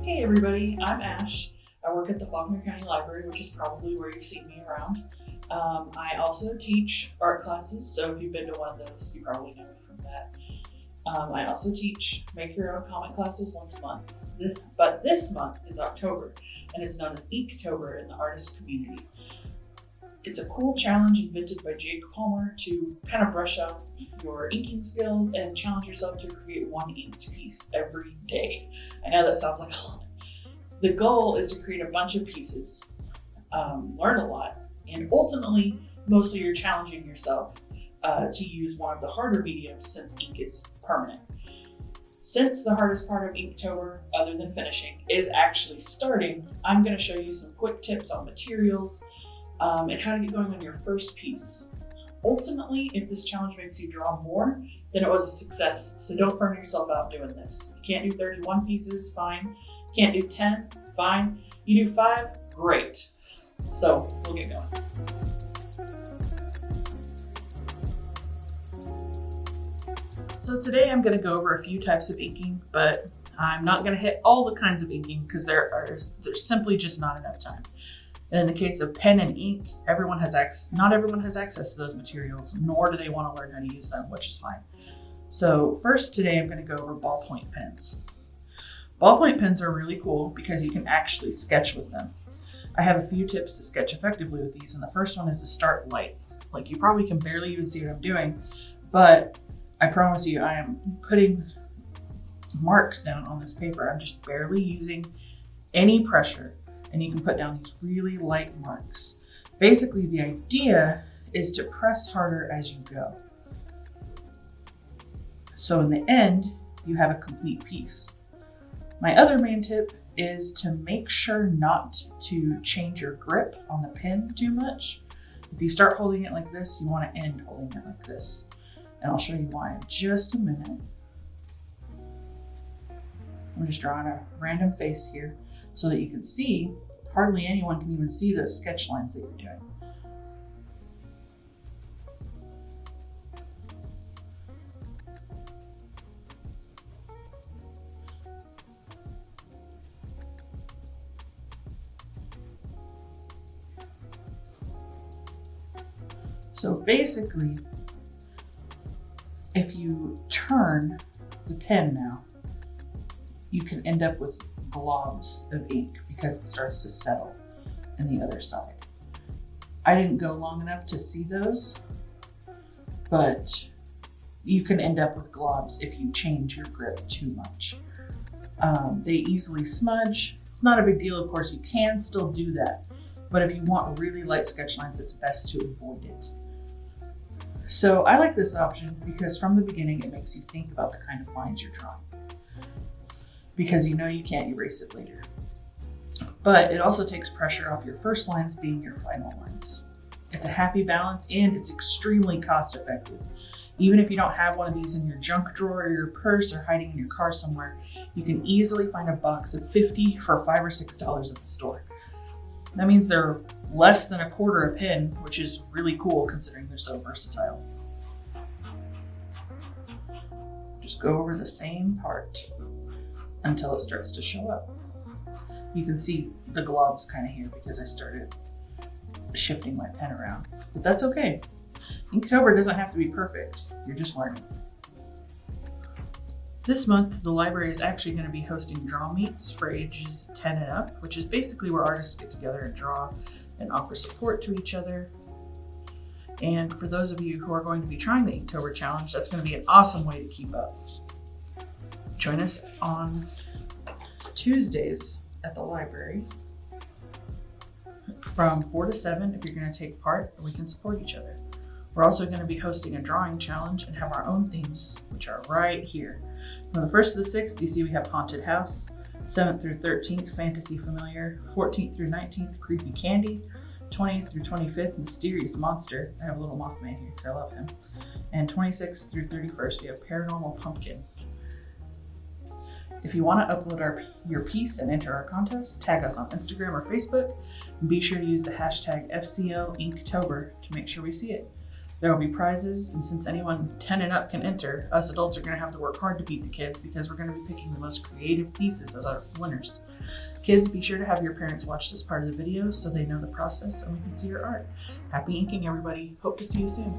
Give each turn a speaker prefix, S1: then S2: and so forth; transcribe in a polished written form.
S1: Hey everybody, I'm Ash. I work at the Faulkner County Library, which is probably where you've seen me around. I also teach art classes, so if you've been to one of those, you probably know me from that. I also teach make your own comic classes once a month, but this month is October, and it's known as Inktober in the artist community. It's a cool challenge invented by Jake Palmer to kind of brush up your inking skills and challenge yourself to create one inked piece every day. I know that sounds like a lot. The goal is to create a bunch of pieces, learn a lot, and ultimately, mostly you're challenging yourself to use one of the harder mediums since ink is permanent. Since the hardest part of Inktober, other than finishing, is actually starting, I'm going to show you some quick tips on materials, and how to get going on your first piece. Ultimately, if this challenge makes you draw more, then it was a success, so don't burn yourself out doing this. You can't do 31 pieces, fine. Can't do 10, fine. You do 5, great. So we'll get going. So today I'm going to go over a few types of inking, but I'm not going to hit all the kinds of inking because there's simply just not enough time. And in the case of pen and ink, not everyone has access to those materials, nor do they want to learn how to use them, which is fine. So first today I'm going to go over ballpoint pens. Ballpoint pens are really cool because you can actually sketch with them. I have a few tips to sketch effectively with these, and the first one is to start light. Like, you probably can barely even see what I'm doing, but I promise you I am putting marks down on this paper. I'm just barely using any pressure. And you can put down these really light marks. Basically, the idea is to press harder as you go. So in the end, you have a complete piece. My other main tip is to make sure not to change your grip on the pen too much. If you start holding it like this, you want to end holding it like this. And I'll show you why in just a minute. I'm just drawing a random face here, so that you can see, hardly anyone can even see those sketch lines that you're doing. So basically, if you turn the pen now, you can end up with globs of ink because it starts to settle in the other side. I didn't go long enough to see those, but you can end up with globs if you change your grip too much. They easily smudge. It's not a big deal, of course, you can still do that, but if you want really light sketch lines, it's best to avoid it. So I like this option because from the beginning, it makes you think about the kind of lines you're drawing, because you know you can't erase it later. But it also takes pressure off your first lines being your final lines. It's a happy balance, and it's extremely cost effective. Even if you don't have one of these in your junk drawer or your purse or hiding in your car somewhere, you can easily find a box of 50 for $5 or $6 at the store. That means they're less than a quarter a pen, which is really cool considering they're so versatile. Just go over the same part until it starts to show up. You can see the globs kind of here because I started shifting my pen around, but that's okay. Inktober doesn't have to be perfect. You're just learning. This month, the library is actually going to be hosting draw meets for ages 10 and up, which is basically where artists get together and draw and offer support to each other. And for those of you who are going to be trying the Inktober challenge, that's going to be an awesome way to keep up. Join us on Tuesdays at the library from 4 to 7 if you're going to take part, and we can support each other. We're also going to be hosting a drawing challenge and have our own themes, which are right here. From the 1st to the 6th, you see we have Haunted House, 7th through 13th, Fantasy Familiar, 14th through 19th, Creepy Candy, 20th through 25th, Mysterious Monster. I have a little Mothman here because I love him. And 26th through 31st, we have Paranormal Pumpkin. If you want to upload your piece and enter our contest, tag us on Instagram or Facebook, and be sure to use the hashtag FCL Inktober to make sure we see it. There will be prizes, and since anyone 10 and up can enter, us adults are going to have to work hard to beat the kids because we're going to be picking the most creative pieces as our winners. Kids, be sure to have your parents watch this part of the video so they know the process and we can see your art. Happy inking, everybody. Hope to see you soon.